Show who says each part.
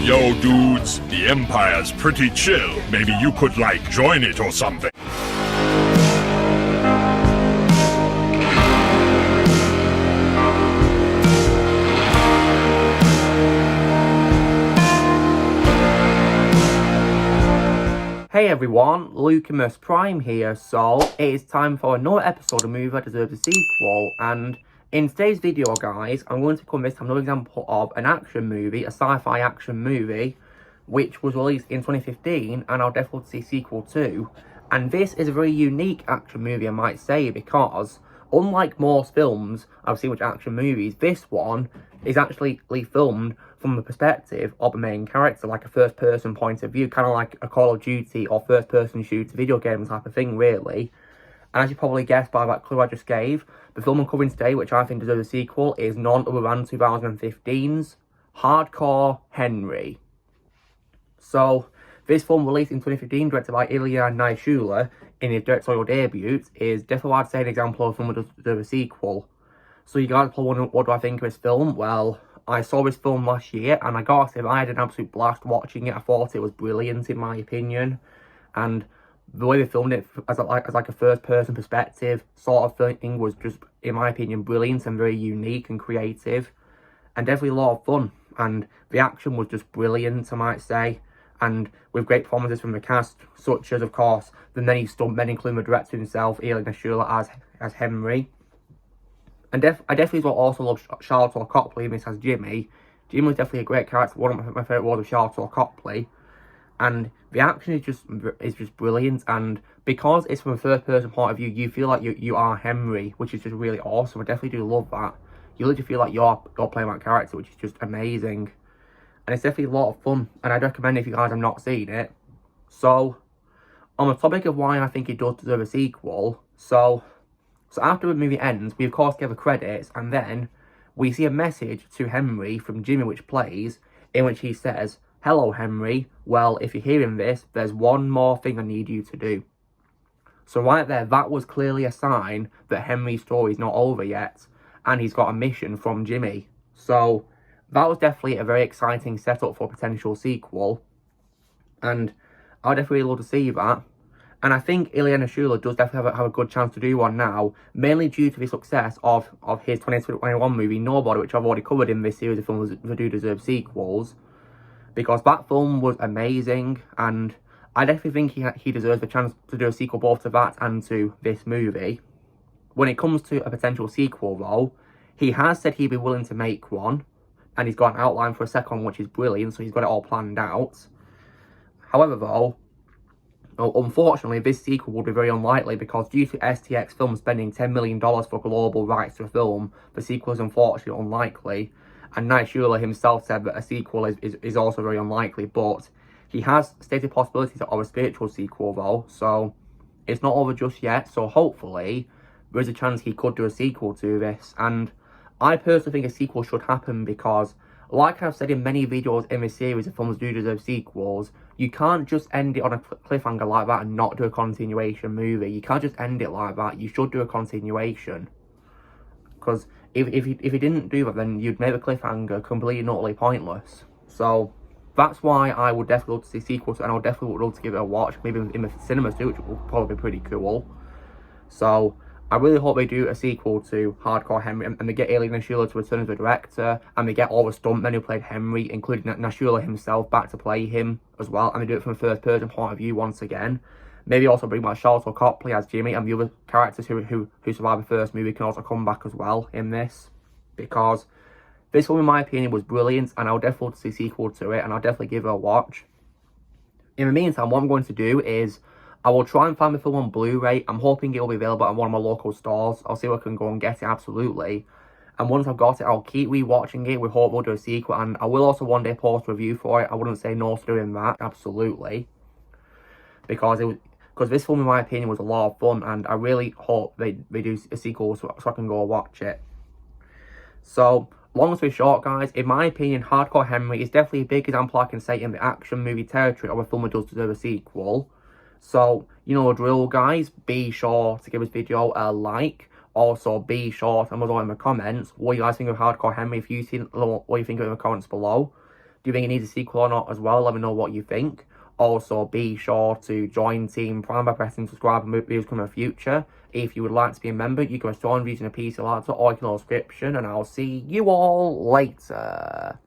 Speaker 1: Yo, dudes, the Empire's pretty chill. Maybe you could, like, join it or something.
Speaker 2: Hey everyone, Lucamus Prime here. So, it is time for another episode of Movie That Deserves a Sequel, and in today's video, guys, I'm going to cover this time another example of an action movie, a sci-fi action movie, which was released in 2015, and I'll definitely see sequel to. And this is a very unique action movie, I might say, because unlike most films I've seen with action movies, this one is actually filmed from the perspective of the main character, like a first-person point of view, kind of like a Call of Duty or first-person shooter video game type of thing, really. And as you probably guessed by that clue I just gave, the film I'm covering today, which I think deserves a sequel, is none other than 2015's Hardcore Henry. So, this film, released in 2015, directed by Ilya Naishuller, in his directorial debut, is definitely, I'd say, an example of a film that deserves a sequel. So you guys are probably wondering, what do I think of this film? Well, I saw this film last year, and I gotta say, I had an absolute blast watching it. I thought it was brilliant, in my opinion. And the way they filmed it as like a first-person perspective sort of thing was just, in my opinion, brilliant and very unique and creative. And definitely a lot of fun. And the action was just brilliant, I might say. And with great performances from the cast, such as, of course, the many stuntmen, including the director himself, Ilya Naishuller, as Henry. And I definitely also love Charlotte Copley in this as Jimmy. Jimmy was definitely a great character, one of my favourite roles of Charlotte Copley. And the action is just brilliant, and because it's from a first-person point of view, you feel like you are Henry, which is just really awesome. I definitely do love that. You literally feel like you're playing that character, which is just amazing. And it's definitely a lot of fun, and I'd recommend it if you guys have not seen it. So, on the topic of why I think it does deserve a sequel, so after the movie ends, we of course get the credits, and then we see a message to Henry from Jimmy, which plays, in which he says, "Hello, Henry. Well, if you're hearing this, there's one more thing I need you to do." So right there, that was clearly a sign that Henry's story is not over yet, and he's got a mission from Jimmy. So that was definitely a very exciting setup for a potential sequel, and I'd definitely love to see that. And I think Ilya Naishuller does definitely have a good chance to do one now, mainly due to the success of his 2021 movie, Nobody, which I've already covered in this series of films that do deserve sequels. Because that film was amazing, and I definitely think he deserves the chance to do a sequel both to that and to this movie. When it comes to a potential sequel, though, he has said he'd be willing to make one, and he's got an outline for a second one, which is brilliant, so he's got it all planned out. However, though, unfortunately, this sequel would be very unlikely because due to STX Films spending $10 million for global rights to a film, the sequel is unfortunately unlikely. And Naishuller himself said that a sequel is also very unlikely, but he has stated possibilities of a spiritual sequel though, so it's not over just yet. So hopefully there is a chance he could do a sequel to this, and I personally think a sequel should happen because, like I've said in many videos in this series of films do deserve sequels, you can't just end it on a cliffhanger like that and not do a continuation movie. You can't just end it like that. You should do a continuation. Because if you didn't do that, then you'd make the cliffhanger completely and utterly pointless. So that's why I would definitely love to see sequels, and I would definitely love to give it a watch, maybe in the cinemas too, which will probably be pretty cool. So I really hope they do a sequel to Hardcore Henry, and they get Ilya Naishuller to return as the director, and they get all the stuntmen who played Henry, including Naishuller himself, back to play him as well, and they do it from a first-person point of view once again. Maybe also bring back Charlotte Copley as Jimmy, and the other characters who survived the first movie can also come back as well in this, because this film, in my opinion, was brilliant, and I'll definitely see a sequel to it, and I'll definitely give it a watch. In the meantime, what I'm going to do is I will try and find the film on Blu-ray. I'm hoping it will be available at one of my local stores. I'll see if I can go and get it, absolutely. And once I've got it, I'll keep rewatching it. We hope we'll do a sequel, and I will also one day post a review for it. I wouldn't say no to doing that, absolutely. Because this film, in my opinion, was a lot of fun, and I really hope they do a sequel so I can go watch it. So, long story short, guys, in my opinion, Hardcore Henry is definitely a big example, I can say, in the action movie territory of a film that does deserve a sequel. So, you know the drill, guys. Be sure to give this video a like. Also, be sure to let me know in the comments what you guys think of Hardcore Henry. If you've seen it, what you think of it in the comments below. Do you think it needs a sequel or not as well? Let me know what you think. Also, be sure to join Team Prime by pressing subscribe and videos come in the future. If you would like to be a member, you can join using a PC laptop or you can description, and I'll see you all later.